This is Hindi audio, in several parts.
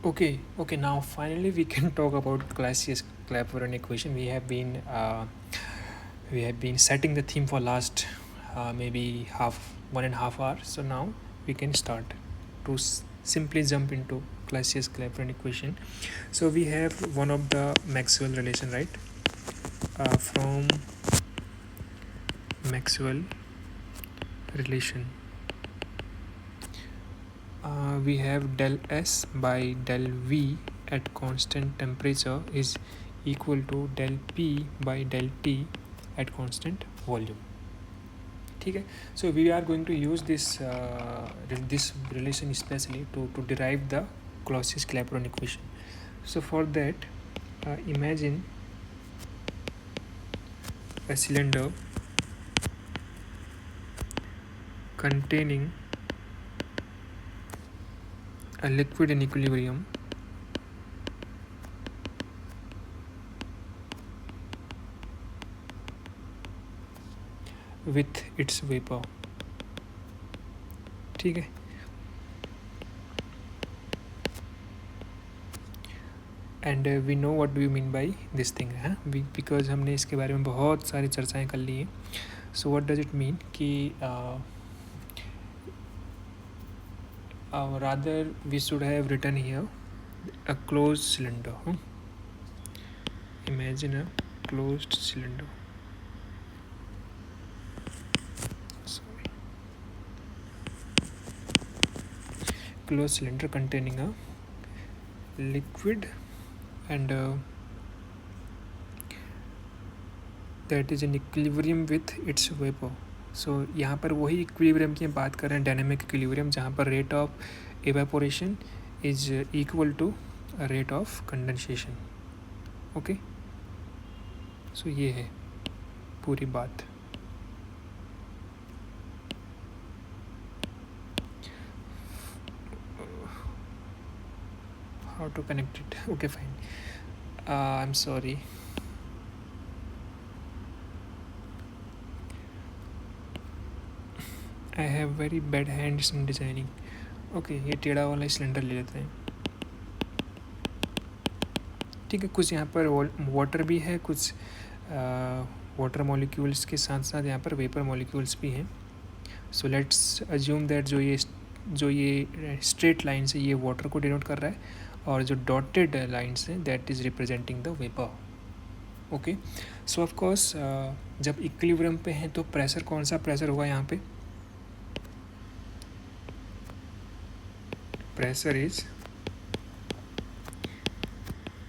Okay. Now finally we can talk about Clausius-Clapeyron equation. We have been setting the theme for last maybe 1.5 hours. So now we can start to simply jump into Clausius-Clapeyron equation. So we have one of the Maxwell relation, right? From Maxwell relation, we have del S by del V at constant temperature is equal to del P by del T at constant volume. ठीक है. So we are going to use this relation especially to derive the Clausius-Clapeyron equation. So for that, imagine a cylinder containing a liquid in equilibrium with its vapor. ठीक है. And we know what do you mean by this thing है, बिकॉज हमने इसके बारे में बहुत सारी चर्चाएं कर ली हैं. So what does it mean कि rather we should have written here a closed cylinder. Imagine a closed cylinder. Sorry. Closed cylinder containing a liquid and that is in equilibrium with its vapor. सो यहाँ पर वही इक्विलिब्रियम की हम बात कर रहे हैं, डायनेमिक इक्विलिब्रियम, जहाँ पर rate of evaporation is equal to rate of condensation. Okay. So ये है पूरी बात. How to connect it. Okay fine. I am sorry. I have very bad hands in designing. Okay, ये टेढ़ा वाला सिलेंडर ले लेते हैं. ठीक है. कुछ यहाँ पर वाटर भी है, कुछ वाटर मॉलिक्यूल्स के साथ साथ यहाँ पर वेपर मॉलिक्यूल्स भी हैं. सो लेट्स अज्यूम दैट जो ये स्ट्रेट लाइन से ये वाटर को डिनोट कर रहा है और जो dotted line say that is representing the vapour. Okay. So of course जब इक्विलिब्रियम पे हैं तो प्रेशर कौन सा प्रेशर होगा यहाँ पे? Pressure is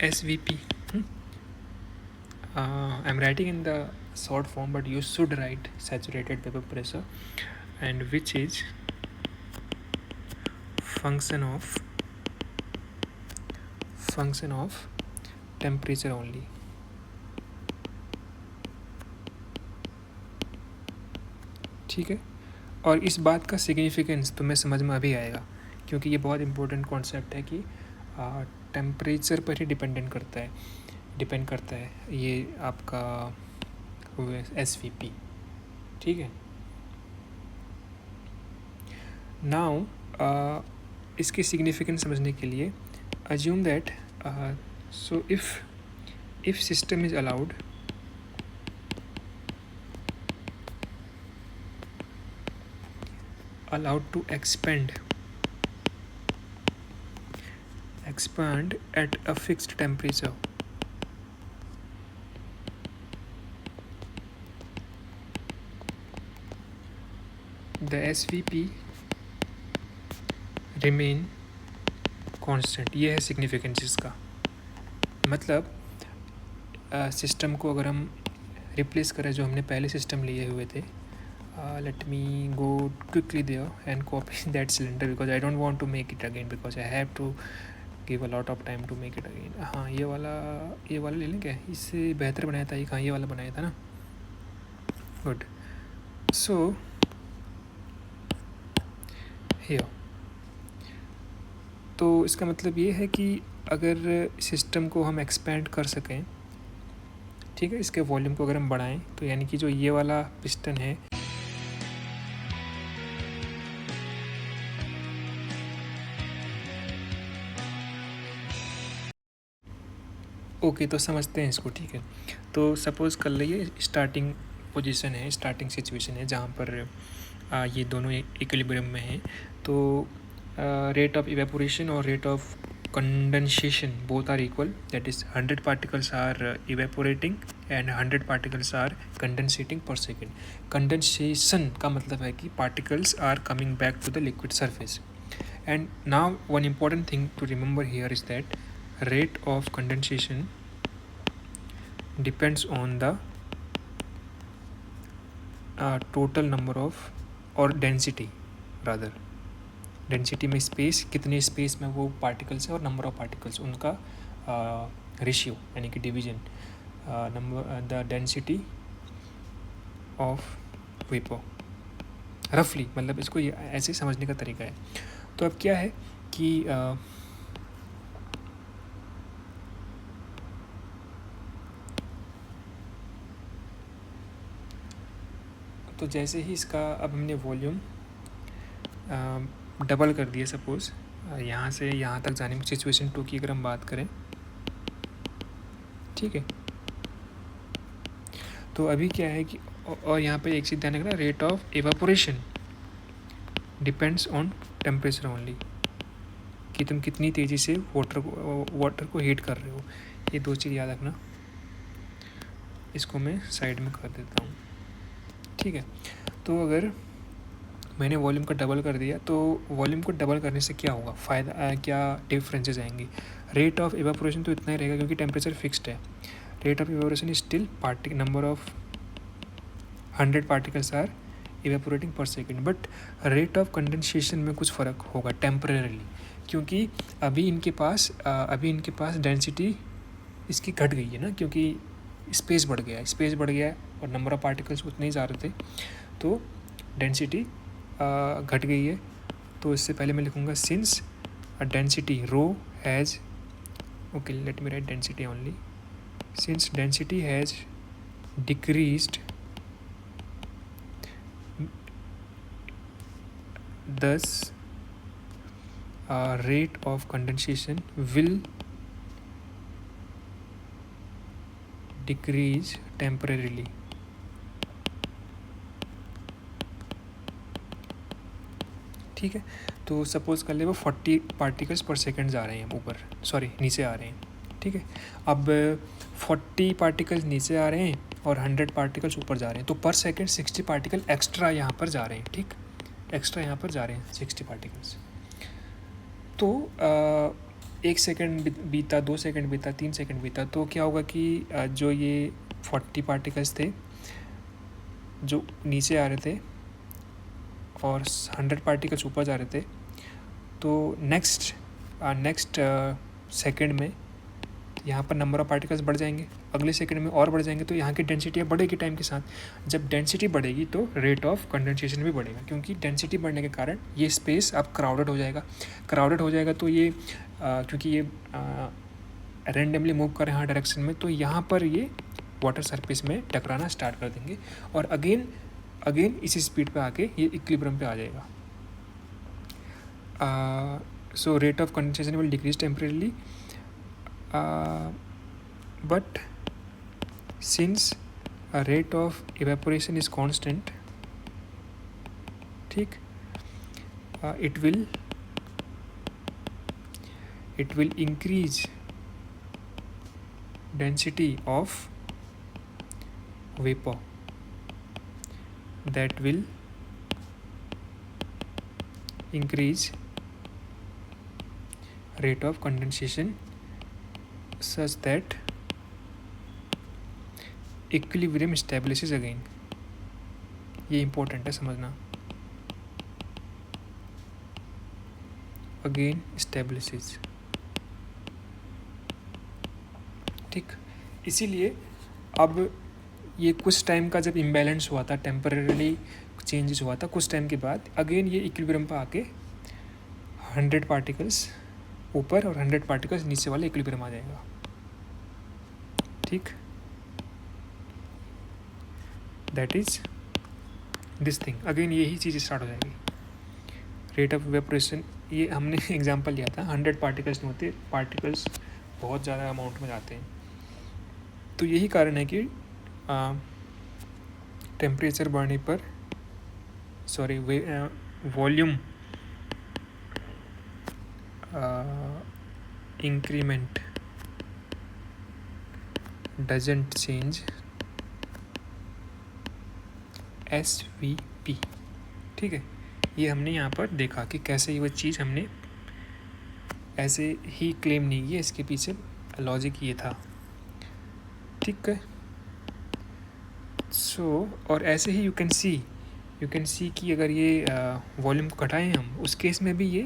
SVP. I'm writing in the short form, but you should write saturated vapor pressure, and which is function of temperature only. ठीक है. और इस बात का सिग्निफिकेंस तुम्हें समझ में अभी आएगा, क्योंकि ये बहुत इंपॉर्टेंट कॉन्सेप्ट है कि टेम्परेचर पर ही डिपेंड करता है ये आपका SVP. ठीक है. नाउ इसकी सिग्निफिकेंस समझने के लिए assume that so if system is allowed to expand at a fixed temperature, the SVP remain constant. ये है सिग्निफिकेंस इसका. मतलब सिस्टम को अगर हम रिप्लेस करें जो हमने पहले सिस्टम लिए हुए थे, let me go quickly there and copy that cylinder because I don't want to make it again because I have to give a lot of time to make it again. हाँ, ये वाला ले लें क्या? इससे बेहतर बनाया था ये. कहाँ ये वाला बनाया था ना. गुड. सो हियर तो इसका मतलब ये है कि अगर सिस्टम को हम एक्सपेंड कर सकें, ठीक है, इसके वॉल्यूम को अगर हम बढ़ाएं, तो यानी कि जो ये वाला पिस्टन है ओके, तो समझते हैं इसको, ठीक है। तो सपोज़ कर लीजिए स्टार्टिंग पोजीशन है, स्टार्टिंग सिचुएशन है जहाँ पर ये दोनों इक्विलिब्रियम में हैं। तो रेट ऑफ इवेपोरेशन और rate of condensation both are equal, that is 100 particles are evaporating and 100 particles are condensating per second. Condensation का मतलब है कि particles are coming back to the liquid surface. And now one important thing to remember here is that rate of condensation depends on the total number of or density rather, density में स्पेस, कितने स्पेस में वो पार्टिकल्स है, और नंबर ऑफ पार्टिकल्स उनका रेशियो यानी कि division, number the density of vapour रफली, मतलब इसको ये ऐसे समझने का तरीका है। तो अब क्या है कि तो जैसे ही इसका अब हमने वॉल्यूम डबल कर दिया, सपोज़ यहाँ से यहाँ तक जाने में सिचुएशन 2 की अगर हम बात करें, ठीक है। तो अभी क्या है कि और यहाँ पे एक चीज़ ध्यान रखना, rate of evaporation depends on temperature only, कि तुम कितनी तेज़ी से वाटर को हीट कर रहे हो। ये दो चीज़ याद रखना। इसको मैं साइड में कर देता हूँ, ठीक है। तो अगर मैंने वॉल्यूम को डबल कर दिया, तो वॉल्यूम को डबल करने से क्या होगा, फ़ायदा क्या डिफरेंसेस आएंगे। रेट ऑफ एवापोरेशन तो इतना ही रहेगा क्योंकि टेम्परेचर फिक्स्ड है। Rate of evaporation is still number of 100 particles are evaporating per second, but rate of condensation में कुछ फ़र्क होगा टेम्परेरली, क्योंकि अभी इनके पास डेंसिटी इसकी घट गई है ना, क्योंकि स्पेस बढ़ गया है और नंबर ऑफ पार्टिकल्स उतने ही जा रहे थे, तो डेंसिटी घट गई है। तो इससे पहले मैं लिखूँगा since density rho has, okay let me right density only, since density has decreased thus rate of condensation will decrease temporarily. ठीक है। तो सपोज़ कर ले वो 40 पार्टिकल्स पर सेकेंड जा रहे हैं ऊपर, सॉरी नीचे आ रहे हैं, ठीक है। अब 40 पार्टिकल्स नीचे आ रहे हैं और 100 पार्टिकल्स ऊपर जा रहे हैं, तो पर सेकेंड 60 पार्टिकल एक्स्ट्रा यहाँ पर जा रहे हैं, ठीक, एक्स्ट्रा यहाँ पर जा रहे हैं 60 पार्टिकल्स। तो 1 सेकेंड बीता, 2 सेकेंड बीता, 3 सेकेंड बीता, तो क्या होगा कि जो ये 40 पार्टिकल्स थे जो नीचे आ रहे थे और 100 पार्टिकल्स ऊपर जा रहे थे, तो नेक्स्ट सेकेंड में यहाँ पर नंबर ऑफ पार्टिकल्स बढ़ जाएंगे, अगले सेकंड में और बढ़ जाएंगे, तो यहाँ की डेंसिटी बढ़ेगी टाइम के साथ। जब डेंसिटी बढ़ेगी तो रेट ऑफ कंडेंसेशन भी बढ़ेगा, क्योंकि डेंसिटी बढ़ने के कारण ये स्पेस अब क्राउडेड हो जाएगा। तो ये क्योंकि ये रैंडमली मूव कर रहे हैं डायरेक्शन में, तो यहाँ पर ये वाटर सरफेस में टकराना स्टार्ट कर देंगे और अगेन इसी स्पीड पे आके ये इक्विलिब्रियम पे आ जाएगा। So rate of condensation will decrease temporarily, but since a rate of evaporation is constant, ठीक, it will increase density of vapor, that will increase rate of condensation such that equilibrium establishes again. ये important है समझना, again establishes, ठीक। इसीलिए अब ये कुछ टाइम का जब इम्बैलेंस हुआ था, टेम्परेरली चेंजेस हुआ था, कुछ टाइम के बाद अगेन ये इक्विलिब्रियम पर आके 100 पार्टिकल्स ऊपर और 100 पार्टिकल्स नीचे वाले इक्विलिब्रियम आ जाएगा, ठीक। That is this thing, again यही चीज़ स्टार्ट हो जाएगी। रेट ऑफ इवेपोरेशन, ये हमने एग्जांपल लिया था, 100 पार्टिकल्स नहीं होते, पार्टिकल्स बहुत ज़्यादा अमाउंट में जाते हैं, तो यही कारण है कि टेम्परेचर बढ़ने पर volume increment doesn't change SVP। ठीक है, ये हमने यहाँ पर देखा कि कैसे वो चीज़ हमने ऐसे ही क्लेम नहीं किया, इसके पीछे लॉजिक ये था। ठीक है, और ऐसे ही यू कैन सी कि अगर ये वॉल्यूम को घटाएं हम, उस केस में भी ये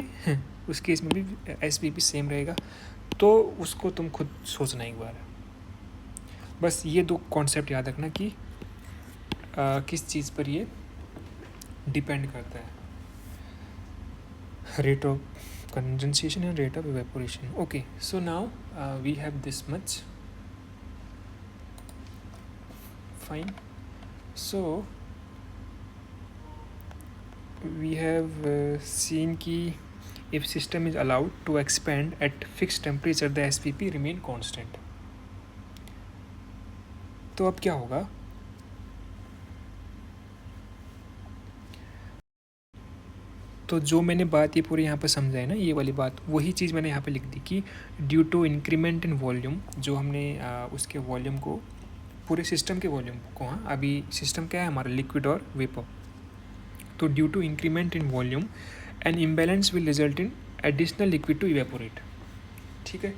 उस केस में भी SVP सेम रहेगा। तो उसको तुम खुद सोचना एक बार। बस ये दो कॉन्सेप्ट याद रखना कि किस चीज़ पर ये डिपेंड करता है, rate of condensation and rate of evaporation. Okay, so now we have this much, fine. So we have seen कि if system is allowed to expand at fixed temperature the SVP remain constant। तो अब क्या होगा, तो जो मैंने बात ये पूरी यहाँ पर समझाई ना, ये वाली बात, वही चीज़ मैंने यहाँ पे लिख दी कि due to increment in volume, जो हमने उसके वॉल्यूम को, पूरे सिस्टम के वॉल्यूम को, हाँ अभी सिस्टम क्या है हमारा, लिक्विड और वेपर, तो due to increment in volume an imbalance will result in additional liquid to evaporate. ठीक है,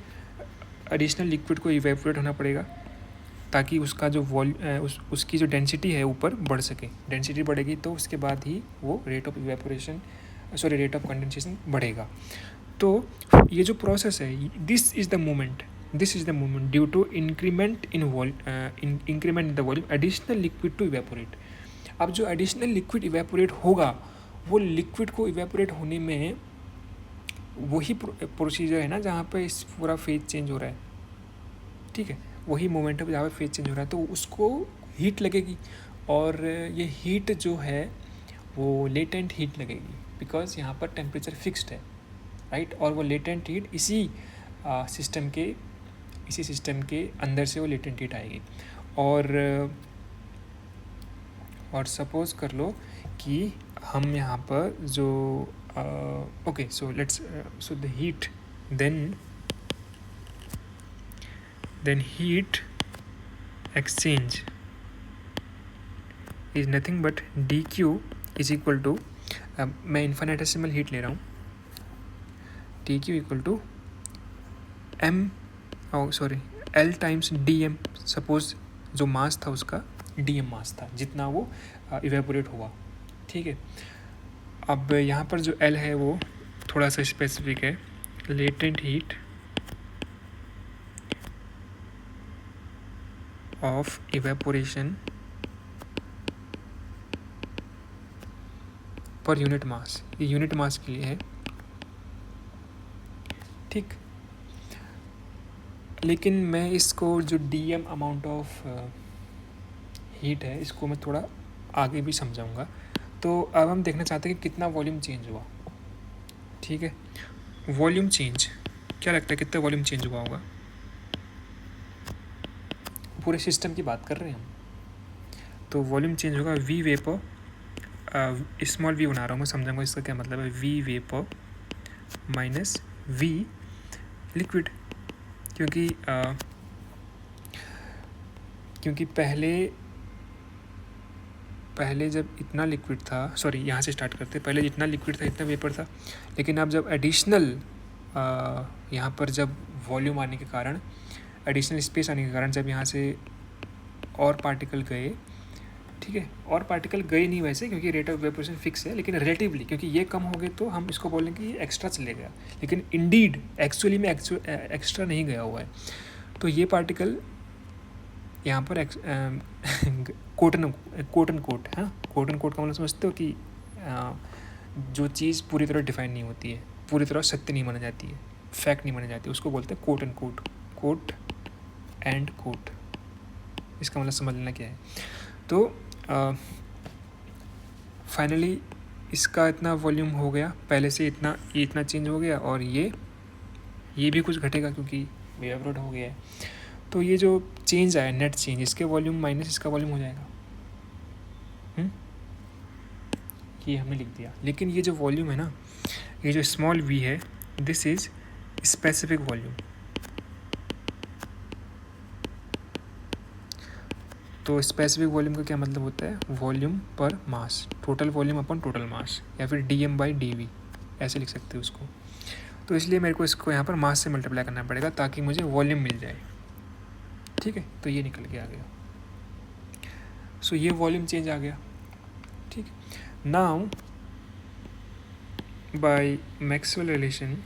एडिशनल लिक्विड को इवेपोरेट होना पड़ेगा ताकि उसका जो उसकी जो डेंसिटी है ऊपर बढ़ सके। डेंसिटी बढ़ेगी तो उसके बाद ही वो रेट ऑफ कंडेंसेशन बढ़ेगा। तो ये जो प्रोसेस है, this is the moment due to increment in the volume additional liquid to evaporate. अब जो एडिशनल लिक्विड इवेपोरेट होगा, वो लिक्विड को इवेपोरेट होने में वही प्रोसीजर है ना जहाँ पे इस पूरा फेज चेंज हो रहा है। ठीक है, वही मोमेंट है जहाँ पे फेज चेंज हो रहा है, तो उसको हीट लगेगी, और ये हीट जो है वो लेटेंट हीट लगेगी, बिकॉज यहाँ पर टेम्परेचर फिक्स्ड है, राइट। और वो लेटेंट हीट इसी सिस्टम के अंदर से वो लेटेंट हीट आएगी। और सपोज कर लो कि हम यहाँ पर जो okay, so the heat then heat exchange is nothing but dQ is equal to, मैं इन्फिनिटेसिमल हीट ले रहा हूँ, dQ equal to L times dm। Suppose जो मास था उसका dm मास था, जितना वो इवेपोरेट हुआ। ठीक है, अब यहाँ पर जो L है वो थोड़ा सा स्पेसिफिक है, latent heat of evaporation per unit mass, ये यूनिट मास के लिए है। ठीक, लेकिन मैं इसको जो dm अमाउंट ऑफ हीट है, इसको मैं थोड़ा आगे भी समझाऊंगा। तो अब हम देखना चाहते हैं कि कितना वॉल्यूम चेंज हुआ। ठीक है, वॉल्यूम चेंज, क्या लगता है कितना वॉल्यूम चेंज हुआ होगा? पूरे सिस्टम की बात कर रहे हैं हम, तो वॉल्यूम चेंज होगा V वेपर, स्मॉल v बना रहा हूँ मैं, समझाऊंगा इसका क्या मतलब है। V vapour minus V liquid, क्योंकि पहले जब इतना लिक्विड था, यहाँ से स्टार्ट करते, पहले जितना लिक्विड था इतना वेपर था, लेकिन अब जब एडिशनल यहाँ पर जब वॉल्यूम आने के कारण, एडिशनल स्पेस आने के कारण, जब यहाँ से और पार्टिकल गए, ठीक है, और पार्टिकल गए नहीं वैसे, क्योंकि रेट ऑफ इवेपोरेशन फिक्स है, लेकिन रिलेटिवली क्योंकि ये कम हो गए तो हम इसको बोलेंगे कि ये एक्स्ट्रा चले गया, लेकिन इंडीड एक्चुअली में एक्स्ट्रा नहीं गया हुआ है। तो ये पार्टिकल यहाँ पर कोट का मतलब समझते हो कि जो चीज़ पूरी तरह डिफाइन नहीं होती है, पूरी तरह सत्य नहीं माना जाती है, फैक्ट नहीं मानी जाती, उसको बोलते हैं कोट एंड कोट। इसका मतलब समझ लेना क्या है। तो फाइनली इसका इतना वॉल्यूम हो गया, पहले से इतना चेंज हो गया, और ये भी कुछ घटेगा क्योंकि इवेपोरेट हो गया है। तो ये जो चेंज आया नेट चेंज, इसके वॉल्यूम माइनस इसका वॉल्यूम हो जाएगा। ये हमने लिख दिया। लेकिन ये जो वॉल्यूम है ना, ये जो स्मॉल v है, दिस इज स्पेसिफिक वॉल्यूम। तो स्पेसिफिक वॉल्यूम का क्या मतलब होता है? Volume per mass, total volume upon total mass, या फिर dm/dv ऐसे लिख सकते हो उसको। तो इसलिए मेरे को इसको यहाँ पर मास से मल्टीप्लाई करना पड़ेगा ताकि मुझे वॉल्यूम मिल जाए। ठीक है, तो ये निकल के आ गया। सो ये वॉल्यूम चेंज आ गया। ठीक, now bye Maxwell relation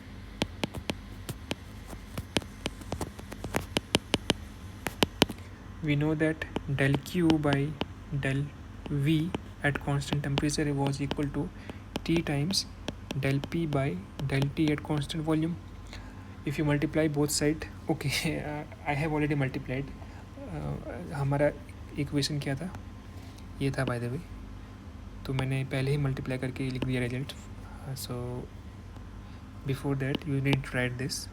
we know that del Q by del V at constant temperature was equal to T times del P by del T at constant volume. If you multiply both side, okay, I have already multiplied. हमारा इक्वेशन क्या था? ये था बाय द वे, तो मैंने पहले ही मल्टीप्लाई करके लिख दिया result. So before that you need to write this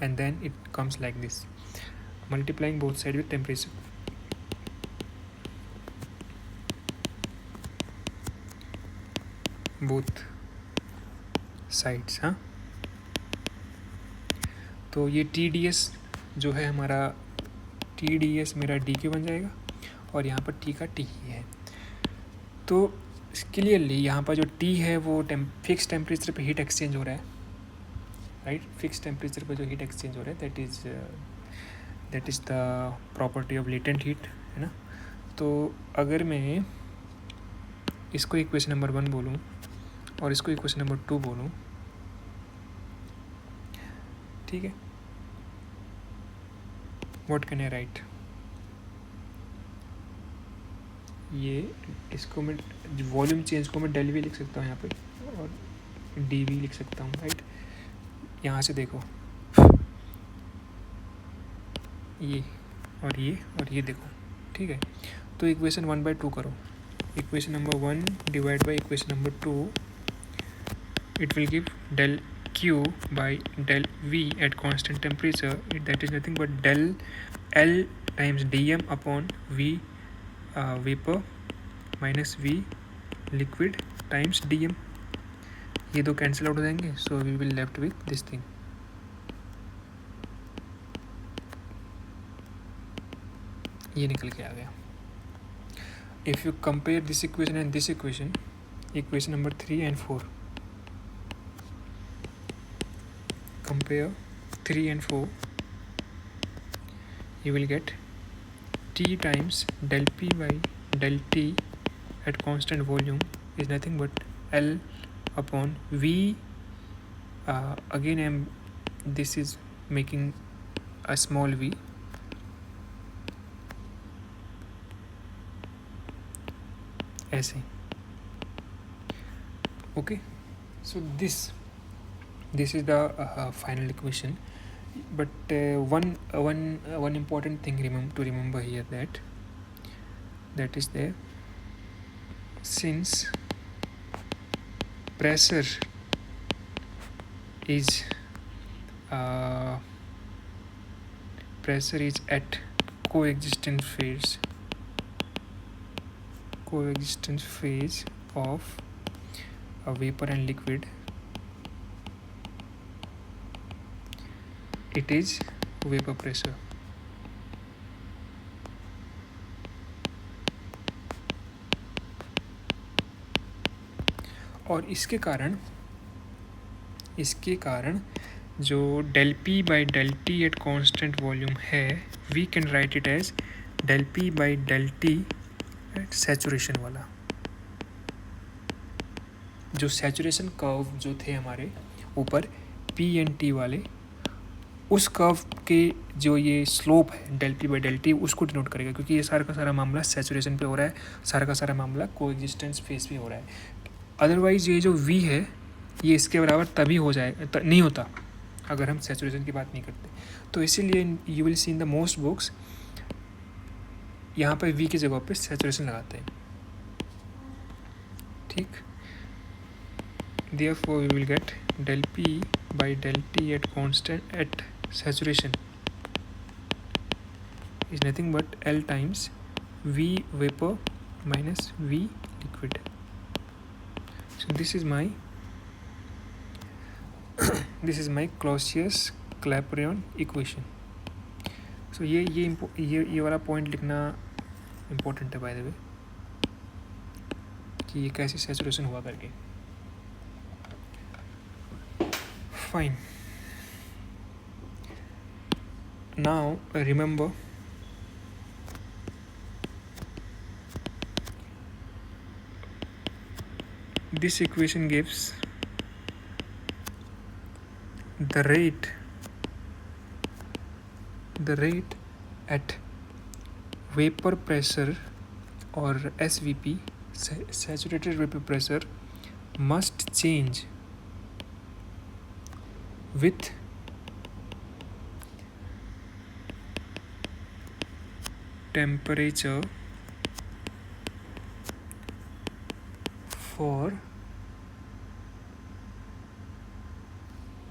and then it comes like this, multiplying both sides with temperature. both sides, हाँ। तो ये TDS जो है हमारा, TDS मेरा DQ बन जाएगा और यहाँ पर T का T ही है। तो क्लियरली यहाँ पर जो T है वो फिक्स टेम्परेचर पे हीट एक्सचेंज हो रहा है, राइट। फिक्स टेम्परेचर पे जो हीट एक्सचेंज हो रहा है that is the property of latent heat, है ना। तो अगर मैं इसको इक्वेशन नंबर 1 बोलूँ और इसको इक्वेशन नंबर 2 बोलूँ, ठीक है, व्हाट कैन आई राइट? ये इसको मैं वॉल्यूम चेंज को मैं डेल वी लिख सकता हूँ यहाँ पे और डी वी लिख सकता हूँ, राइट। यहाँ से देखो ये और ये देखो, ठीक है। तो इक्वेशन 1/2 करो, equation number 1 divide by equation number 2, it will give del Q by del V at constant temperature, that is nothing but del L times dm upon V vapor minus V liquid times dm. ये दो कैंसिल आउट हो जाएंगे, so we will left with this thing. ये निकल के आ गया। If you compare this equation and this equation, equation number 3 and 4, compare 3 and 4, you will get T times del P by del T at constant volume is nothing but L upon V. Again this is making a small v, ऐसे। Okay, so this is the final equation, but one important thing to remember here, that is there, since pressure is at coexistence phase of a vapor and liquid, it is vapor pressure। और इसके कारण जो del P by del T at constant volume है, we can write it as del P by del T at saturation वाला। जो सैचुरेशन कर्व जो थे हमारे ऊपर P and T वाले, उस कर्व के जो ये स्लोप है del P by del T, उसको डिनोट करेगा, क्योंकि ये सारा का सारा मामला सैचुरेशन पे हो रहा है, सारा का सारा मामला कोएग्जिस्टेंस फेज पे हो रहा है। अदरवाइज़ ये जो V है ये इसके बराबर तभी हो जाए, नहीं होता अगर हम सैचुरेशन की बात नहीं करते। तो इसीलिए you will C in the most books यहाँ पर V की जगह पे सैचुरेशन लगाते हैं, ठीक। Therefore we will get del P by del T at constant at saturation is nothing but L times V vapor minus V liquid. So this is my Clausius-Clapeyron equation. So ये वाला पॉइंट लिखना इम्पोर्टेंट है बाय द वे, कि ये कैसे सैचुरेशन हुआ करके. Fine. Now remember this equation gives the rate at vapor pressure or SVP, saturated vapor pressure, must change with temperature for,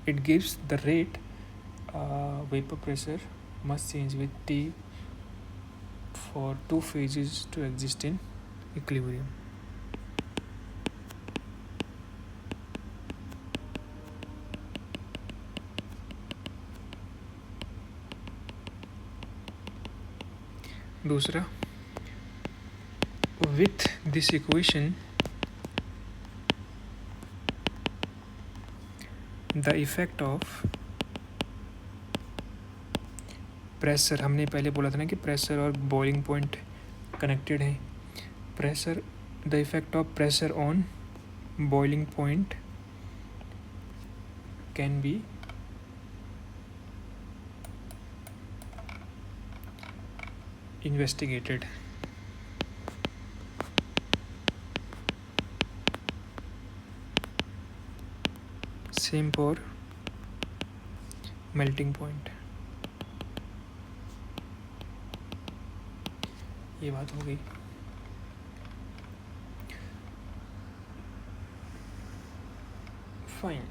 it gives the rate vapor pressure must change with T for two phases to exist in equilibrium. दूसरा, with this equation the effect of pressure, हमने पहले बोला था ना कि प्रेशर और बॉइलिंग पॉइंट कनेक्टेड हैं. Pressure, the effect of pressure on boiling point can be investigated. Same for melting point. ये बात हो गई. Fine.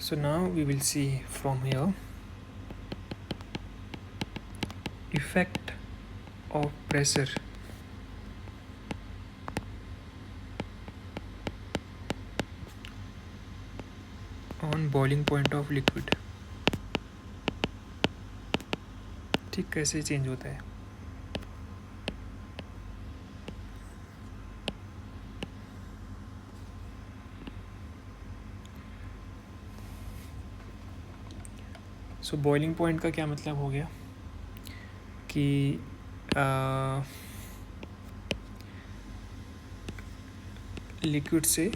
So now we will see from here effect of pressure on boiling point of liquid. ठीक, कैसे चेंज होता है. सो बॉइलिंग पॉइंट का क्या मतलब हो गया कि लिक्विड से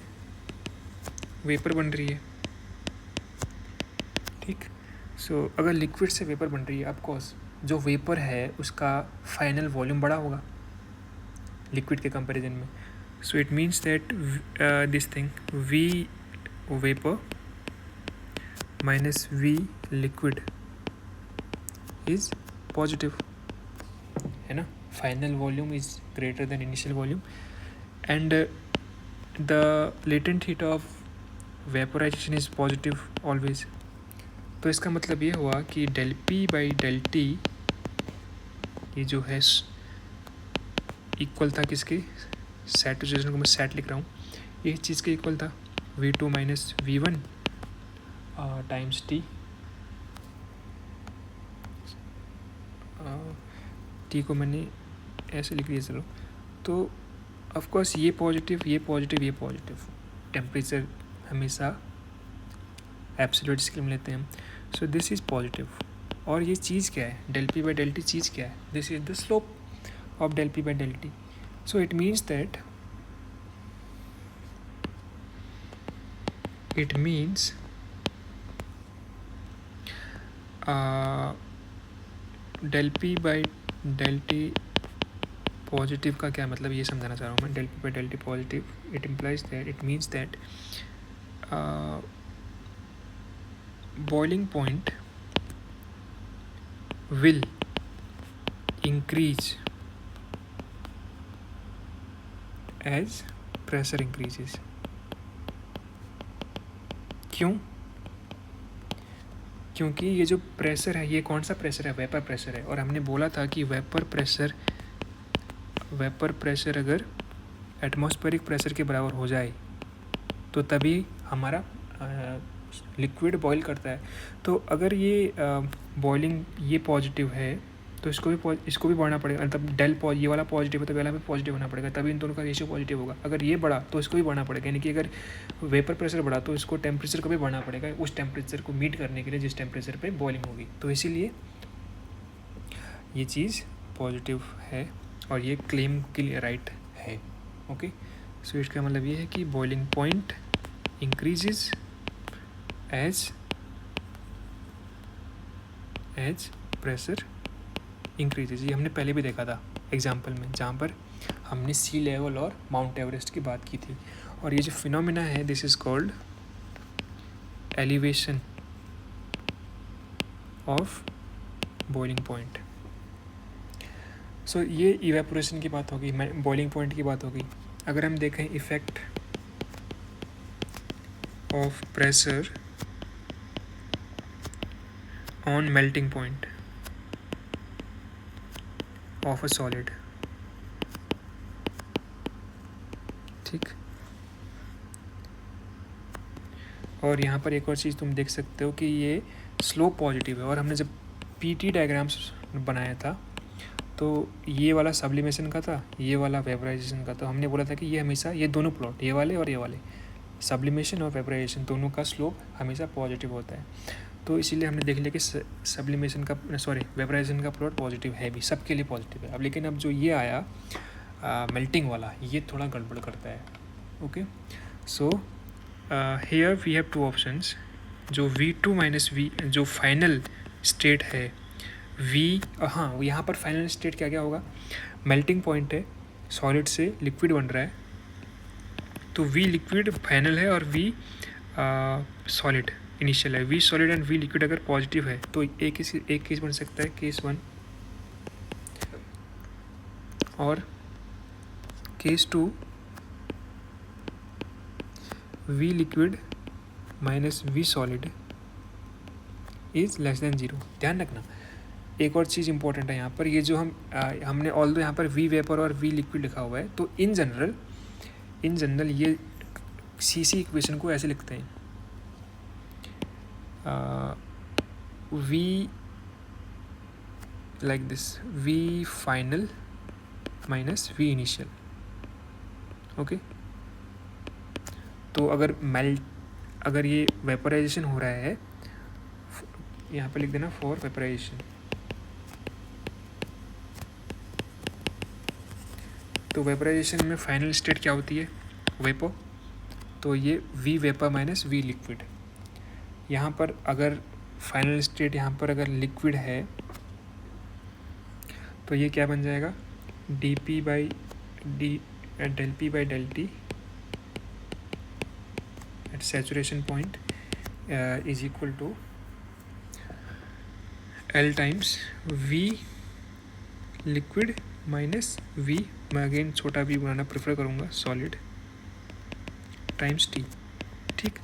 वेपर बन रही है. ठीक. सो अगर लिक्विड से वेपर बन रही है, ऑफकोर्स जो वेपर है उसका फाइनल वॉल्यूम बड़ा होगा लिक्विड के कंपैरिजन में. So it means that this thing V vapour minus V liquid is positive, है ना. Final volume is greater than initial volume and the latent heat of vaporization is positive always. तो इसका मतलब ये हुआ कि del P by del T ये जो है इक्वल था किसके, सैचुरेशन को मैं सैट लिख रहा हूँ, ये चीज़ के इक्वल था V2 minus V1 times T. T को मैंने ऐसे लिख दिया. चलो, तो ऑफकोर्स ये पॉजिटिव, ये पॉजिटिव, ये पॉजिटिव. टेम्परेचर हमेशा एब्सोल्यूट स्केल में लेते हैं हम. So this is positive. और ये चीज़ क्या है, del P by del T चीज़ क्या है, this is the slope of del P by del T. So it means that del P by del T positive का क्या मतलब ये समझाना चाह रहा हूँ मैं. del P by del T positive, it implies that, it means that boiling point will increase as pressure increases. क्यों? क्योंकि ये जो प्रेशर है, ये कौन सा प्रेशर है? वेपर प्रेशर है. और हमने बोला था कि वेपर प्रेशर अगर एटमॉस्फेरिक प्रेशर के बराबर हो जाए तो तभी हमारा लिक्विड बॉईल करता है. तो अगर ये बॉइलिंग ये पॉजिटिव है तो इसको भी बढ़ना पड़ेगा. मतलब ये वाला पॉजिटिव है तो वाला भी पॉजिटिव होना पड़ेगा, तभी इन दोनों का रेशियो पॉजिटिव होगा. अगर ये बढ़ा तो इसको भी बढ़ना पड़ेगा. यानी कि अगर वेपर प्रेशर बढ़ा तो इसको टेम्परेचर को भी बढ़ना पड़ेगा उस टेम्परेचर को मीट करने के लिए जिस टेम्परेचर पे बॉइलिंग होगी. तो इसीलिए ये चीज़ पॉजिटिव है और ये क्लेम के लिए राइट है. ओके, सो इसका मतलब ये है कि boiling point increases as pressure increases. ये हमने पहले भी देखा था एग्जाम्पल में, जहाँ पर हमने सी लेवल और माउंट एवरेस्ट की बात की थी. और ये जो फिनोमिना है, this is called elevation of boiling point. So ये इवेपोरेशन की बात होगी, बॉइलिंग पॉइंट की बात होगी. अगर हम देखें effect of pressure on melting point of a solid, ठीक. और यहाँ पर एक और चीज़ तुम देख सकते हो कि ये स्लोप पॉजिटिव है. और हमने जब पीटी डायग्राम्स बनाया था तो ये वाला सब्लिमेशन का था, ये वाला वेपराइजेशन का. तो हमने बोला था कि ये हमेशा, ये दोनों प्लॉट, ये वाले और ये वाले, सब्लिमेशन और वेपराइजेशन दोनों का स्लोप हमेशा पॉजिटिव होता है. तो इसीलिए हमने देख लिया कि सब्लिमेशन का वेपराइजेशन का प्लॉट पॉजिटिव है भी, सबके लिए पॉजिटिव है. अब लेकिन अब जो ये आया मेल्टिंग वाला, ये थोड़ा गड़बड़ करता है. Okay, so here we have two options. जो V2 माइनस V जो फाइनल स्टेट है हाँ, यहाँ पर फाइनल स्टेट क्या क्या होगा? मेल्टिंग पॉइंट है, सॉलिड से लिक्विड बन रहा है, तो V लिक्विड फाइनल है और V सॉलिड इनिशियल है. V solid and V liquid अगर पॉजिटिव है तो एक केस बन सकता है, केस 1, और case 2 V liquid minus V solid is less than 0. ध्यान रखना, एक और चीज़ इंपॉर्टेंट है यहाँ पर. ये जो हमने ऑल्दो यहाँ पर V वेपर और V लिक्विड लिखा हुआ है, तो इन जनरल ये CC इक्वेशन को ऐसे लिखते हैं, V like this, V final minus V initial. Okay, तो अगर ये वेपराइजेशन हो रहा है, यहाँ पे लिख देना फॉर वेपराइजेशन. तो वेपराइजेशन में फाइनल स्टेट क्या होती है? वेपो. तो ये V vapour minus V liquid. यहाँ पर अगर फाइनल स्टेट यहाँ पर अगर लिक्विड है तो ये क्या बन जाएगा? del P by del T at saturation point is equal to L times V liquid minus V, मैं अगेन छोटा v बनाना प्रेफर करूँगा, सॉलिड टाइम्स T. ठीक,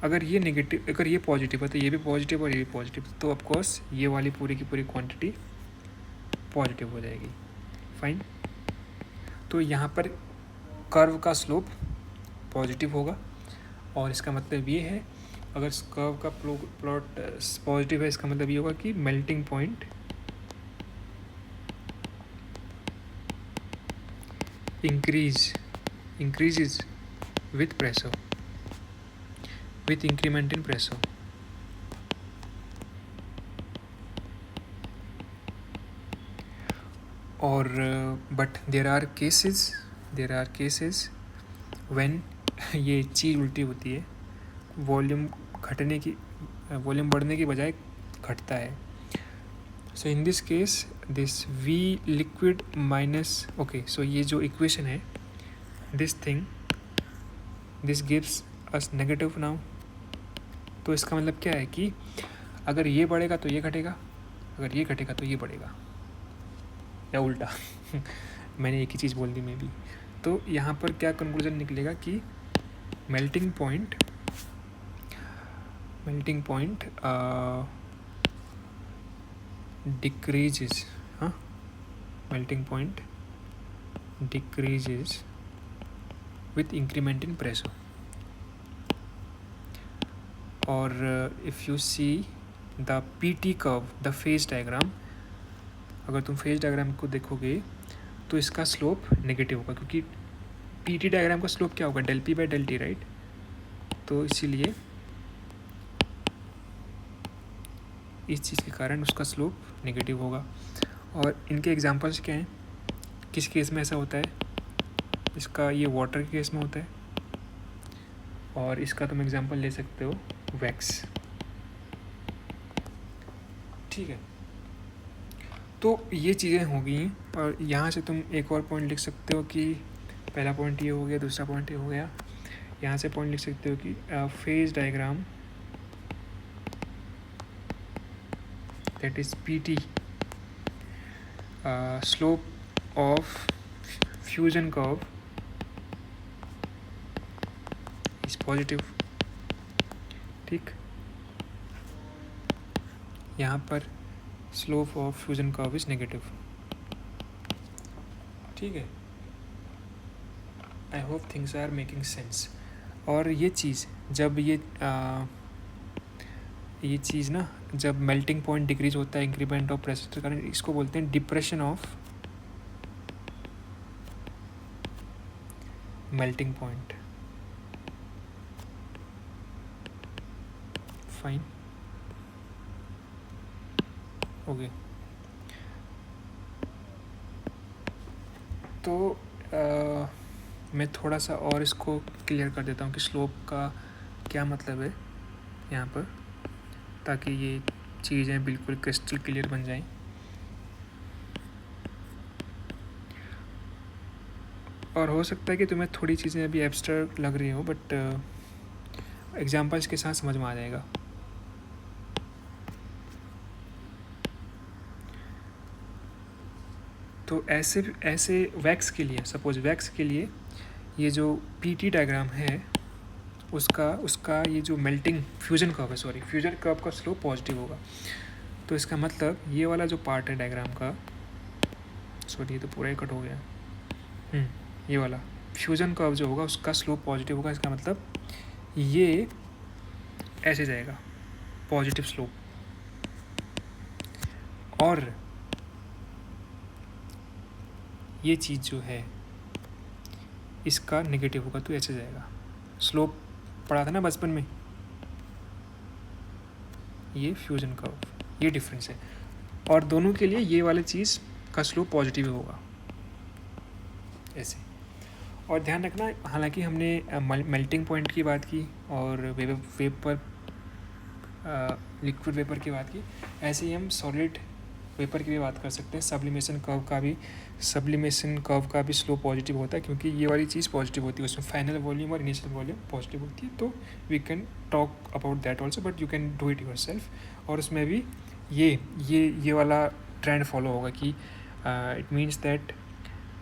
अगर ये नेगेटिव, अगर ये पॉजिटिव है तो ये भी पॉजिटिव और ये भी पॉजिटिव, तो ऑफकोर्स ये वाली पूरी की पूरी क्वांटिटी पॉजिटिव हो जाएगी. फाइन. तो यहाँ पर कर्व का स्लोप पॉजिटिव होगा, और इसका मतलब ये है, अगर कर्व का प्लॉट पॉजिटिव है, इसका मतलब ये होगा कि melting point increases with pressure, with increment in pressure. और but there are cases when ये चीज़ उल्टी होती है, वॉल्यूम बढ़ने की बजाय घटता है. So in this case this v liquid minus, okay, so ये जो इक्वेशन है, this thing, this gives us negative now. तो इसका मतलब क्या है कि अगर ये बढ़ेगा तो ये घटेगा, अगर ये घटेगा तो ये बढ़ेगा, या उल्टा मैंने एक ही चीज़ बोल दी मे बी। तो यहाँ पर क्या कंक्लूजन निकलेगा कि मेल्टिंग पॉइंट डिक्रीजेस, हाँ, melting point decreases with increment in pressure. और if you see the PT curve, the phase diagram, अगर तुम phase diagram को देखोगे तो इसका स्लोप नेगेटिव होगा, क्योंकि PT डायग्राम का स्लोप क्या होगा, del P by del T, right. तो इसीलिए इस चीज़ के कारण उसका स्लोप नेगेटिव होगा। और इनके एग्जांपल्स क्या हैं, किस केस में ऐसा होता है, इसका ये वाटर के केस में होता है, और इसका तुम एग्जांपल ले सकते हो वैक्स, ठीक है। तो ये चीज़ें हो गई हैं, और यहाँ से तुम एक और पॉइंट लिख सकते हो कि पहला पॉइंट ये हो गया, दूसरा पॉइंट ये हो गया। यहाँ से पॉइंट लिख सकते हो कि phase diagram that is PT, slope of fusion curve is positive, ठीक। यहाँ पर slope of fusion curve is negative, ठीक है। I hope things are making sense. और ये चीज़ जब ये चीज़ ना, जब मेल्टिंग पॉइंट डिक्रीज होता है इंक्रीमेंट ऑफ प्रेशर के कारण, इसको बोलते हैं depression of melting point, fine, okay. तो मैं थोड़ा सा और इसको क्लियर कर देता हूँ कि स्लोप का क्या मतलब है यहाँ पर, ताकि ये चीज़ें बिल्कुल क्रिस्टल क्लियर बन जाएं। और हो सकता है कि तुम्हें थोड़ी चीज़ें अभी एब्स्ट्रैक्ट लग रही हो, बट एग्जांपल्स के साथ समझ में आ जाएगा। तो ऐसे वैक्स के लिए, सपोज वैक्स के लिए ये जो PT डायग्राम है उसका ये जो मेल्टिंग फ्यूजन कर्व है, सॉरी, फ्यूजन कर्व का स्लोप पॉजिटिव होगा। तो इसका मतलब ये वाला जो पार्ट है डायग्राम का, सॉरी ये तो पूरा ही कट हो गया, ये वाला फ्यूजन कर्व जो होगा उसका स्लोप पॉजिटिव होगा। इसका मतलब ये ऐसे जाएगा, पॉजिटिव स्लोप, और ये चीज़ जो है इसका नेगेटिव होगा, तो ऐसे जाएगा। स्लोप पढ़ा था ना बचपन में, ये फ्यूजन कर्व, ये डिफरेंस है। और दोनों के लिए ये वाली चीज़ का स्लोप पॉजिटिव होगा, ऐसे। और ध्यान रखना, हालांकि हमने मेल्टिंग पॉइंट की बात की और वेपर लिक्विड वेपर की बात की, ऐसे ही हम सॉलिड वेपर की भी बात कर सकते हैं। सब्लिमेशन कर्व का भी स्लोप पॉजिटिव होता है, क्योंकि ये वाली चीज़ पॉजिटिव होती है, उसमें फाइनल वॉल्यूम और इनिशियल वॉल्यूम पॉजिटिव होती है। तो we can talk about that also, but you can do it yourself. और उसमें भी ये वाला ट्रेंड फॉलो होगा कि it means that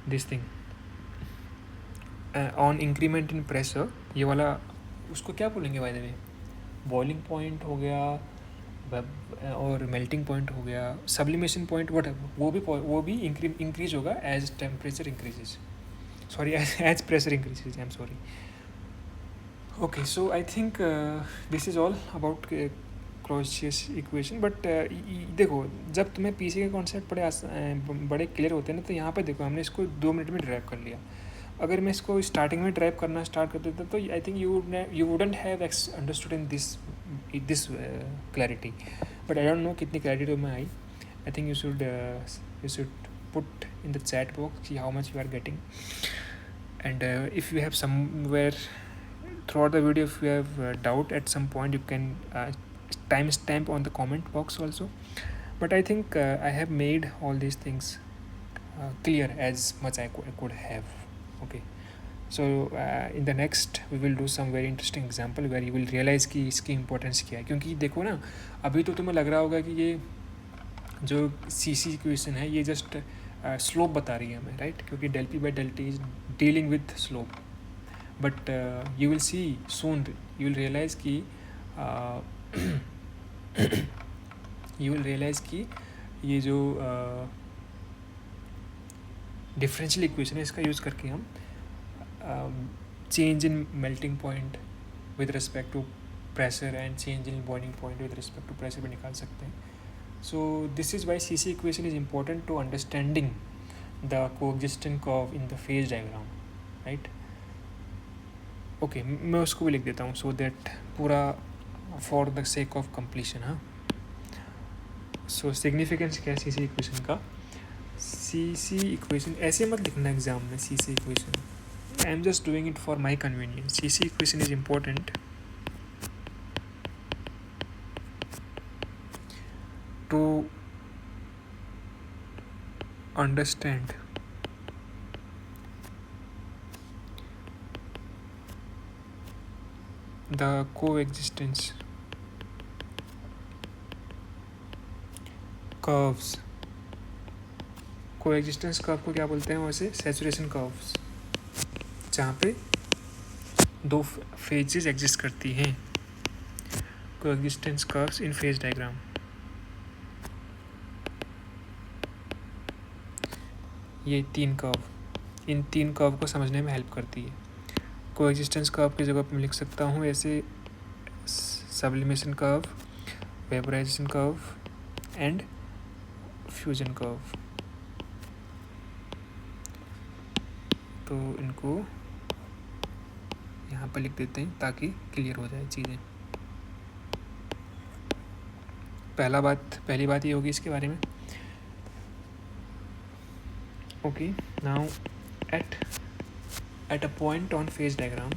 this thing on increment in pressure, ये वाला उसको क्या बोलेंगे by the way, boiling point हो गया और मेल्टिंग पॉइंट हो गया, सब्लिमेशन पॉइंट, वट वो भी इंक्रीज होगा as temperature increases, sorry as pressure increases, I am sorry. Okay, so I think this is all about Clausius equation. But देखो, जब तुम्हें पीछे के कॉन्सेप्ट बड़े क्लियर होते हैं ना, तो यहाँ पे देखो हमने इसको 2 मिनट में ड्राइव कर लिया। अगर मैं इसको स्टार्टिंग में ड्राइव करना स्टार्ट कर देता तो I think you wouldn't have understood in this clarity. But I don't know कितनी क्लैरिटी तुम्हें आई। I think you should put in the chat box कि how much you are getting, and if you have somewhere throughout the video, if you have doubt at some point, you can time stamp on the comment box also. but I think I have made all these things clear as much I could have. Okay, so in the next we will do some very interesting example where you will realize कि इसकी importance क्या है. क्योंकि देखो ना, अभी तो तुम्हें लग रहा होगा कि ये जो सी सी इक्वेशन है ये जस्ट स्लोप बता रही है हमें, राइट, क्योंकि del P by del T is dealing with slope. But you will see soon, you will realise कि यू विल रियलाइज़ कि ये जो डिफरेंशियल इक्वेशन है इसका यूज़ करके हम change in melting point with respect to pressure and change in boiling point with respect to pressure भी निकाल सकते हैं. So this is why CC equation is important to understanding the coexistent curve in the phase diagram, right? Okay, मैं उसको भी लिख देता हूँ so that पूरा for the sake of completion. हाँ, so significance क्या है CC equation का? CC equation ऐसे मत लिखना एग्जाम में. CC equation I am just doing it for my convenience. CC equation is important to understand the coexistence curves. coexistence curve को क्या बोलते हैं वैसे? saturation curves, जहाँ पे दो phases exist करती हैं. coexistence curves in phase diagram. ये तीन कर्व, इन तीन कर्व को समझने में हेल्प करती है. कोएग्जिस्टेंस कर्व की जगह पर मैं लिख सकता हूँ ऐसे sublimation curve, vaporisation curve and fusion curve. तो इनको यहाँ पर लिख देते हैं ताकि क्लियर हो जाए चीज़ें. पहली बात ये होगी इसके बारे में. Okay, now at a point on phase diagram,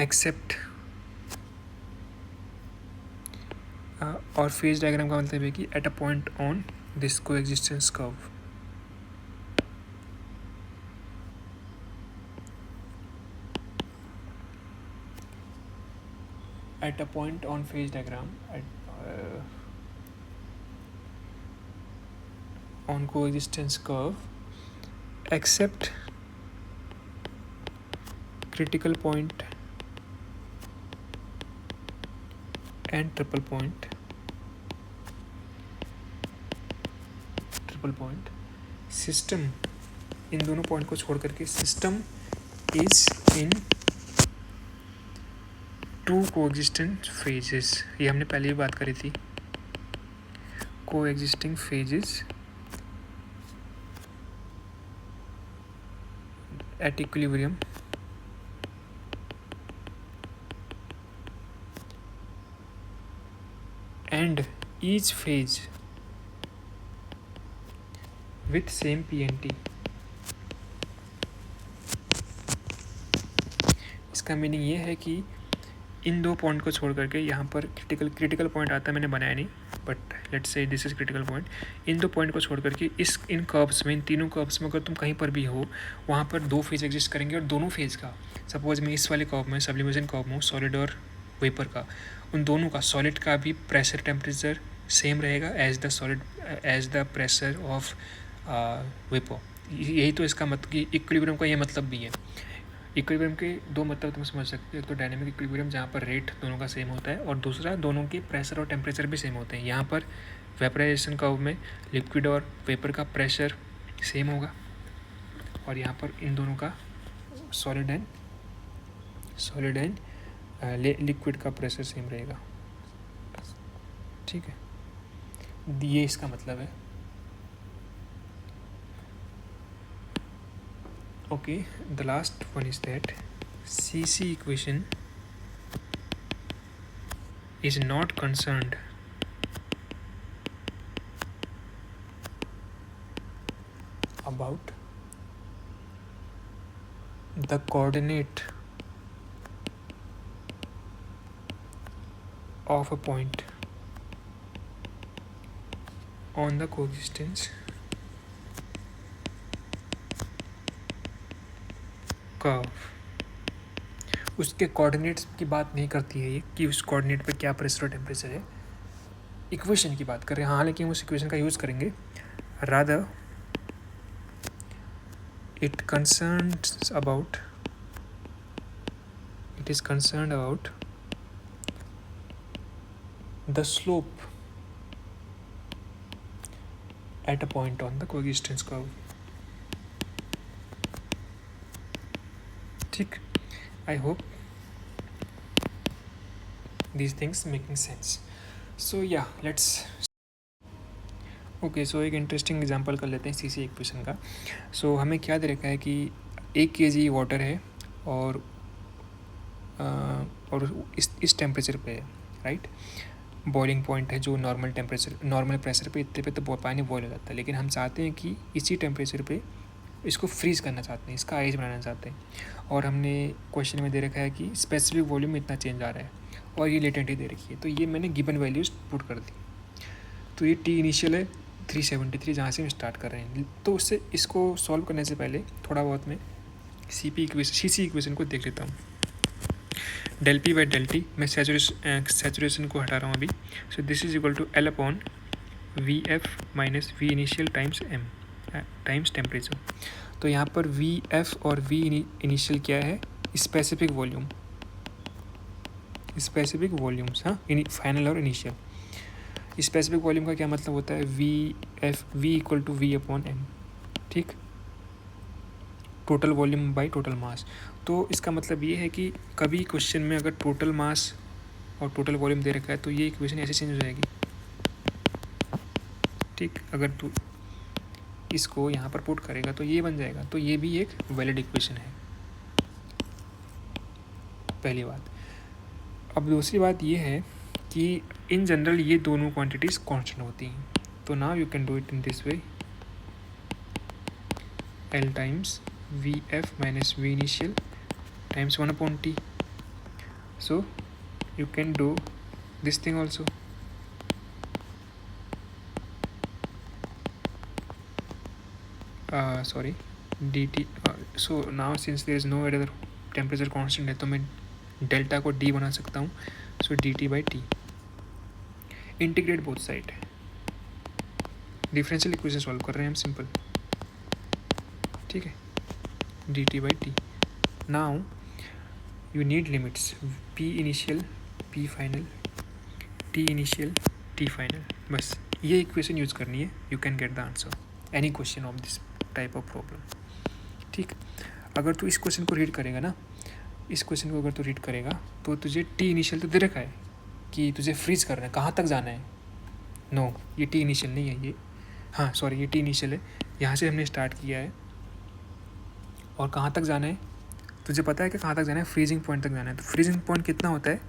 except और phase diagram का मतलब है कि at a point on this coexistence curve. At a point on phase diagram on coexistence curve, except critical point and triple point, system, इन दोनों पॉइंट को छोड़ करके system is in two coexistent phases. ये हमने पहले ही बात करी थी. Coexisting phases at equilibrium and each phase with same PNT. इसका मीनिंग ये है कि इन दो पॉइंट को छोड़ करके यहाँ पर क्रिटिकल पॉइंट आता है, मैंने बनाया नहीं, but let's say this is critical point. इन दो पॉइंट को छोड़ करके इन कर्व्स में, इन तीनों कर्व्स में अगर तुम कहीं पर भी हो वहाँ पर दो फेज एग्जिस्ट करेंगे और दोनों फेज का, सपोज मैं इस वाले कर्व में सब्लिमेशन कर्व में हूँ सॉलिड और वेपर का, उन दोनों का, सॉलिड का भी प्रेशर टेम्परेचर सेम रहेगा as the pressure of vapour. यही तो इसका मतलब कि इक्विलिब्रियम का ये मतलब भी है. इक्विलिब्रियम के दो मतलब तुम समझ सकते हो. एक तो डायनेमिक इक्विलिब्रियम जहाँ पर रेट दोनों का सेम होता है, और दूसरा दोनों के प्रेशर और टेम्परेचर भी सेम होते हैं. यहाँ पर वेपराइजेशन कर्व में लिक्विड और वेपर का प्रेशर सेम होगा, और यहाँ पर इन दोनों का सॉलिड एंड लिक्विड का प्रेशर सेम रहेगा. ठीक है, ये इसका मतलब है. Okay, the last one is that CC equation is not concerned about the coordinate of a point on the coexistence curve. उसके कोऑर्डिनेट्स की बात नहीं करती है ये कि उस कोऑर्डिनेट पे क्या प्रेशर और टेम्परेचर है, इक्वेशन की बात कर रहे हैं। हाँ, हालांकि हम उस इक्वेशन का यूज़ करेंगे। Rather it is concerned about the slope at a point on the coexistence curve। ठीक, I hope these things making sense। So yeah, let's okay. So एक इंटरेस्टिंग एग्जांपल कर लेते हैं सीसी इक्वेशन का। सो हमें क्या दे रखा है कि 1 kg वाटर है और इस टेम्परेचर पे है, राइट। बॉइलिंग पॉइंट है जो नॉर्मल प्रेशर पे इतने पे तो पानी बॉयल हो जाता है, लेकिन हम चाहते हैं कि इसी टेम्परेचर पे इसको फ्रीज करना चाहते हैं, इसका आइस बनाना चाहते हैं। और हमने क्वेश्चन में दे रखा है कि स्पेसिफिक वॉल्यूम में इतना चेंज आ रहा है और ये लेटेंट दे रखी है, तो ये मैंने गिवन वैल्यूज पुट कर दी। तो ये टी इनिशियल है 373 जहाँ से हम स्टार्ट कर रहे हैं। तो उससे इसको सॉल्व करने से पहले थोड़ा बहुत मैं सी इक्वेशन को देख लेता हूँ। Del P by del T, मैं सैचुरेशन को हटा रहा हूँ अभी। So this is equal to L upon V F minus V initial times M times temperature. तो यहाँ पर वी एफ और वी इनिशियल क्या है, स्पेसिफिक वॉल्यूम्स। हाँ, फाइनल और इनिशियल। स्पेसिफिक वॉल्यूम का क्या मतलब होता है, V equal to V upon M. ठीक, total volume by total mass. तो इसका मतलब ये है कि कभी क्वेश्चन में अगर टोटल मास और टोटल वॉल्यूम दे रखा है तो ये इक्वेशन ऐसे चेंज हो जाएगी। ठीक, अगर तू इसको यहाँ पर पुट करेगा तो ये बन जाएगा। तो ये भी एक वैलिड इक्वेशन है, पहली बात। अब दूसरी बात ये है कि इन जनरल ये दोनों क्वांटिटीज़ कांस्टेंट होती हैं। तो now you can do it in this way, L times V F minus V initial times 1/t। So you can do this thing also। Sorry, dt। So now since there is no other temperature constant है तो मैं डेल्टा को d बना सकता हूँ। सो dt by t, integrate both side. Differential equation solve कर रहे हैं हम, सिंपल। ठीक है, dt by t। Now you need limits, p initial p final, t initial t final. बस ये इक्वेशन यूज़ करनी है, you can get the answer any question of this type of problem. ठीक, अगर तू इस क्वेश्चन को रीड करेगा ना, इस क्वेश्चन को अगर तू रीड करेगा तो तुझे टी इनिशियल तो दे रखा है कि तुझे फ्रीज करना है, कहाँ तक जाना है। नो, ये टी इनिशियल नहीं है, ये, हाँ सॉरी, ये टी इनिशियल है। यहाँ से हमने स्टार्ट किया है और कहाँ तक जाना है तुझे पता है कि कहाँ तक जाना है, फ्रीजिंग पॉइंट तक जाना है। तो फ्रीजिंग पॉइंट कितना होता है,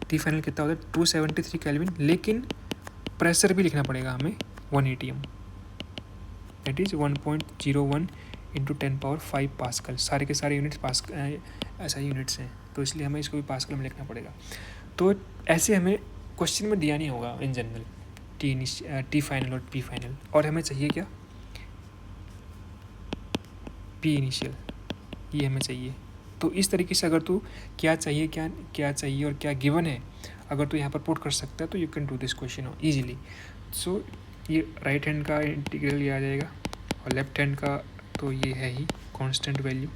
टी फाइनल कितना होता है 273 केल्विन, लेकिन प्रेशर भी लिखना पड़ेगा हमें 1 atm, that is 1.01 into 10⁵ pascal. सारे के सारे यूनिट्स ऐसा यूनिट्स हैं, तो इसलिए हमें इसको भी पास्कल में लिखना पड़ेगा। तो ऐसे हमें क्वेश्चन में दिया नहीं होगा इन जनरल टी फाइनल और पी फाइनल, और हमें चाहिए क्या, पी इनिशियल, ये हमें चाहिए। तो इस तरीके से अगर तू क्या चाहिए और क्या गिवन है, अगर तू यहाँ पर पुट कर सकता है तो you can do this question easily. So ये राइट हैंड का इंटीग्रल ये आ जाएगा और लेफ्ट हैंड का तो ये है ही कांस्टेंट वैल्यू,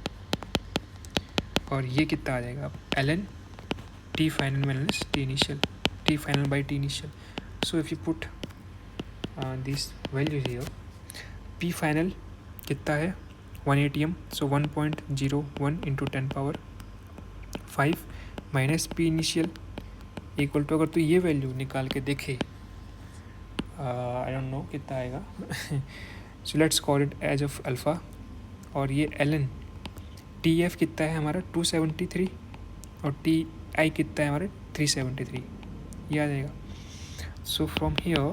और ये कितना आ जाएगा ln T final minus T initial, T final by T initial. So if you put this value here, P final कितना है 1 atm, so 1.01 into 10⁵ minus P initial equal to, अगर तो ये वैल्यू निकाल के देखे, आई डोंट नो कितना आएगा। So let's call it as of alpha, और ये ln टी एफ कितना है हमारा 273 और टी आई कितना है हमारा 373, ये आ जाएगा। So from here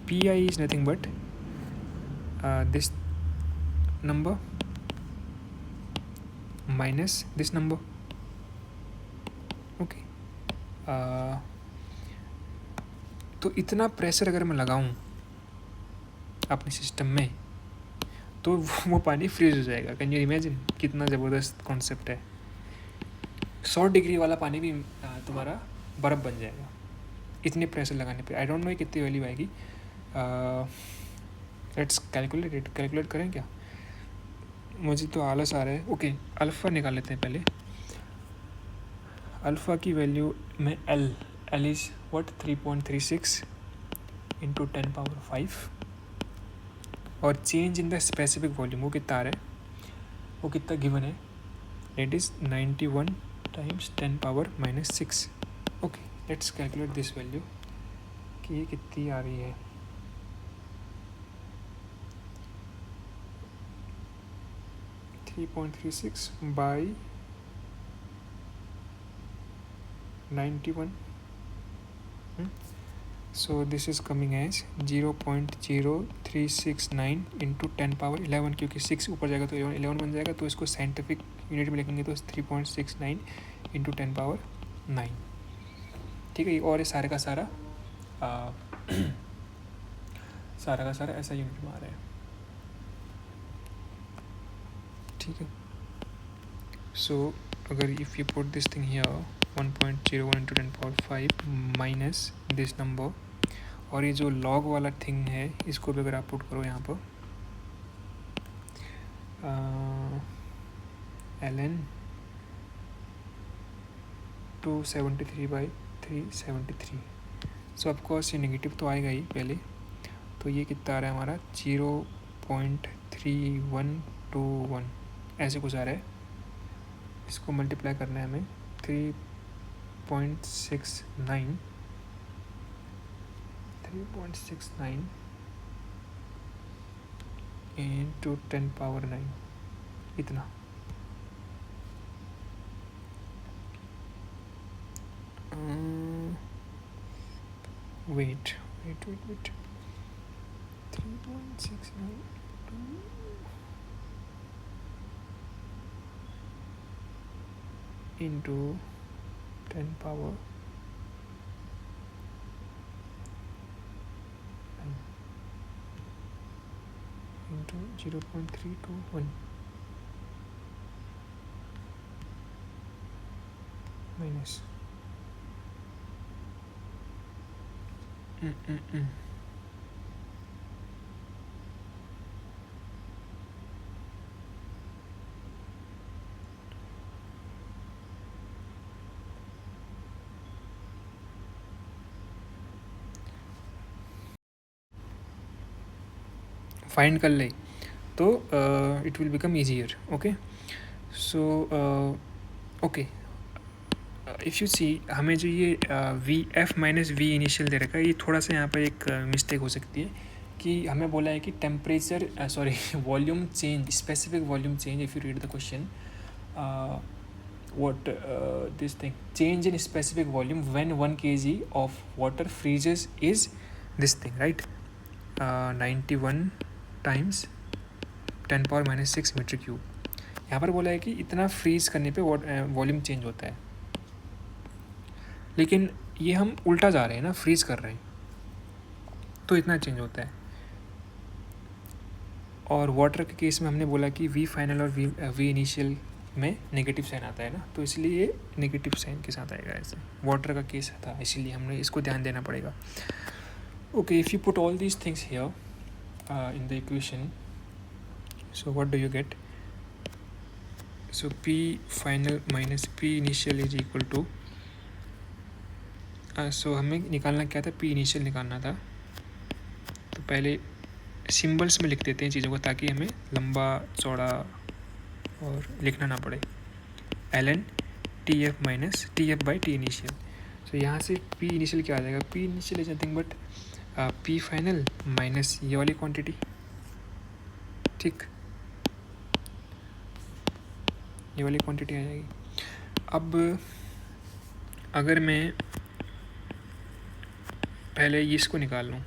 P I is nothing but this number minus this number, okay। तो इतना प्रेशर अगर मैं लगाऊं अपने सिस्टम में तो वो पानी फ्रीज हो जाएगा। कैन यू इमेजिन कितना ज़बरदस्त कॉन्सेप्ट है। 100 डिग्री वाला पानी भी तुम्हारा बर्फ़ बन जाएगा इतने प्रेशर लगाने पे। आई डोंट नो कितनी वैल्यू आएगी। लेट्स कैलकुलेट करें क्या। मुझे तो आलस आ रहा है। ओके अल्फ़ा निकाल लेते हैं पहले। अल्फ़ा की वैल्यू में L is what 3.36 into 10 power 5 और change in the specific volume वो कितना आ रहा है, वो कितना गिवन है, it is 91 times 10 power -6। Okay let's calculate this value कि ये कितनी आ रही है। Three 3.36 by 91 so this is coming as 0.0369 into 10 power 11 क्योंकि 6 ऊपर जाएगा तो 11 बन जाएगा, तो इसको साइंटिफिक यूनिट में लिखेंगे तो 3.69 इंटू 10 पावर 9। ठीक है। और ये सारे का सारा सारा ऐसा यूनिट में आ रहा है। ठीक है। सो अगर if you put this thing here 1.01 into 10 power 5 minus this number, और ये जो लॉग वाला थिंग है इसको भी अगर आप पुट करो यहाँ पर ln 273/373। सो ऑफकोर्स ये नेगेटिव तो आएगा ही पहले, तो ये कितना आ रहा है हमारा 0.3121 ऐसे कुछ आ रहा है। इसको मल्टीप्लाई करना है हमें 3.69 इंटू 10 पावर 9 इतना। Wait 3.69 into 10 power into 0.321 minus find कर ले तो it will become easier. Okay so okay if you see हमें जो ये VF माइनस V इनिशियल दे रखा है, ये थोड़ा सा यहाँ पर एक मिस्टेक हो सकती है कि हमें बोला है कि temperature sorry volume change, specific volume change. If you read the question what this thing change in specific volume when 1 kg of water freezes is this thing, right? 91 times 10 power -6 metre cube. यहाँ पर बोला है कि इतना फ्रीज करने पे वॉल्यूम चेंज होता है, लेकिन ये हम उल्टा जा रहे हैं ना, फ्रीज कर रहे हैं तो इतना चेंज होता है। और वाटर के केस में हमने बोला कि V फाइनल और V इनिशियल में नेगेटिव साइन आता है ना, तो इसलिए ये नेगेटिव साइन के साथ आएगा। ऐसे वाटर का केस था, इसीलिए हमने इसको ध्यान देना पड़ेगा। Okay if you put all these things here in the equation, so what do you get? So P final minus P initial is equal to so हमें निकालना क्या था, P initial निकालना था। तो पहले सिंबल्स में लिख देते हैं चीज़ों को ताकि हमें लंबा चौड़ा और लिखना ना पड़े। ln TF minus TF by T initial. So यहाँ से P इनिशियल क्या आ जाएगा, P initial is nothing but P final minus ये वाली क्वांटिटी। ठीक, ये वाली क्वांटिटी आ जाएगी। अब अगर मैं पहले इसको निकाल लूँ,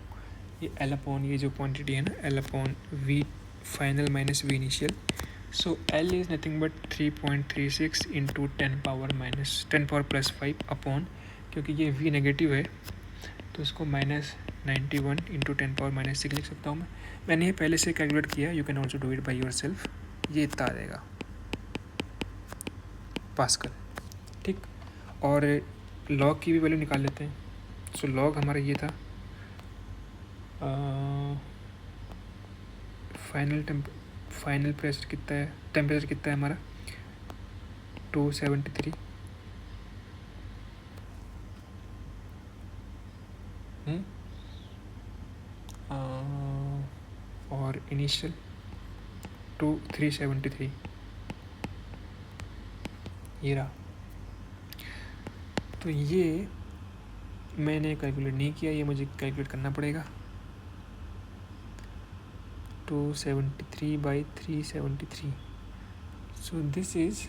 ये L अपॉन ये जो क्वांटिटी है ना, L upon V final minus V initial. So L is nothing but 3.36 into 10 power +5 upon, क्योंकि ये V नेगेटिव है तो इसको -91 × 10⁻⁻6 लिख सकता हूँ मैंने ये पहले से कैलकुलेट किया, you can also do it by your self. ये इतना आ जाएगा पास्कल, ठीक। और लॉग की भी वैल्यू निकाल लेते हैं। सो लॉग हमारा ये था फाइनल प्रेशर कितना है, टेम्परेचर कितना है हमारा 273, और इनिशियल 373, ये रहा। तो ये मैंने कैलकुलेट नहीं किया, ये मुझे कैलकुलेट करना पड़ेगा। 273/373, सो दिस इज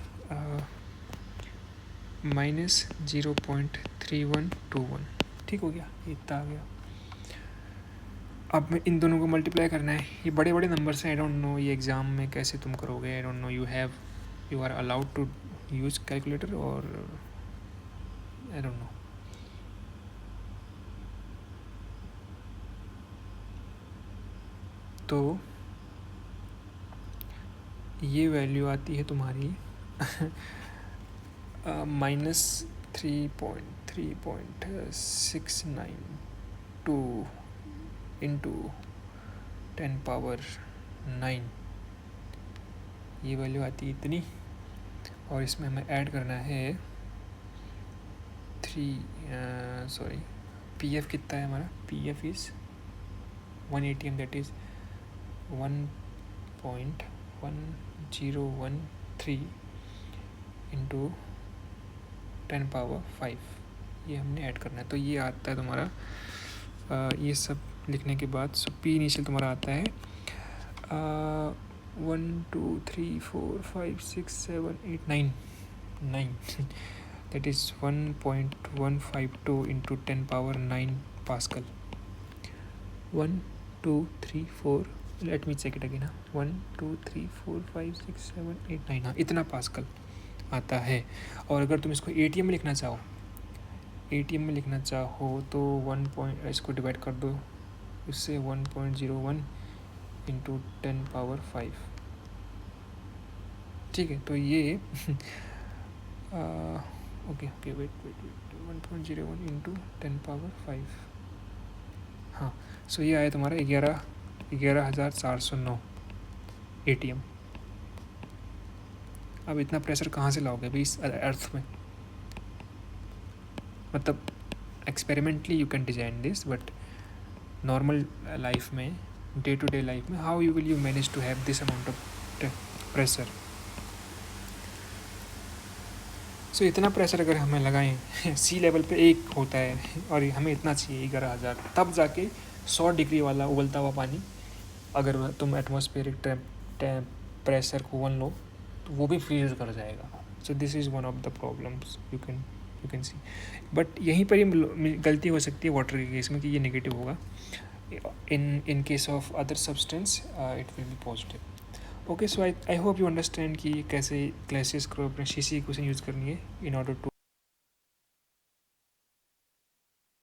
-0.3121, ठीक हो गया, इतना आ गया। अब मैं इन दोनों को मल्टीप्लाई करना है। ये बड़े बड़े नंबर्स हैं, आई डोंट नो ये एग्ज़ाम में कैसे तुम करोगे, I don't know you are allowed to use calculator और आई डोंट नो। तो ये वैल्यू आती है तुम्हारी -3.692 इंटू 10⁻⁹, ये वैल्यू आती है इतनी। और इसमें हमें ऐड करना है पीएफ कितना है हमारा, PF is 1 ATM, that is 1.1013 into 10⁻⁵, ये हमने ऐड करना है। तो ये आता है तुम्हारा ये सब लिखने के बाद पी इनिशियल तुम्हारा आता है 1 2 3 4 5 6 7 8 9 that is 1.152 into 10⁻⁹ pascal. 1 2 3 4, let me check it again, 1 2 3 4 5 6 7 8 9, हाँ इतना पास्कल आता है। और अगर तुम इसको ATM में लिखना चाहो, ATM में लिखना चाहो तो 1 इसको डिवाइड कर दो इससे 1.01 इंटू 10⁻⁵, ठीक है। तो ये ओके वेट 1.01 इंटू 10⁻⁵, हाँ। सो ये आया तुम्हारा 11,409 ATM। अब इतना प्रेशर कहाँ से लाओगे भाई इस अर्थ में, मतलब experimentally you can design this, but normal life में, डे टू डे लाइफ में, how will you manage to have this amount of pressure. So इतना प्रेशर अगर हमें लगाएं सी लेवल पे एक होता है और हमें इतना चाहिए 11,000, तब जाके 100 डिग्री वाला उबलता हुआ पानी अगर तुम एटमॉस्फेरिक प्रेशर को 1 लो तो वो भी फ्रीज कर जाएगा। सो this is one of the problems you can see. But यहीं पर ही गलती हो सकती है वाटर के केस में कि ये नेगेटिव होगा, in case of other substance it will be positive. Okay, so I hope you understand कि कैसे क्लासेस को अपने CC को यूज़ करनी है in order to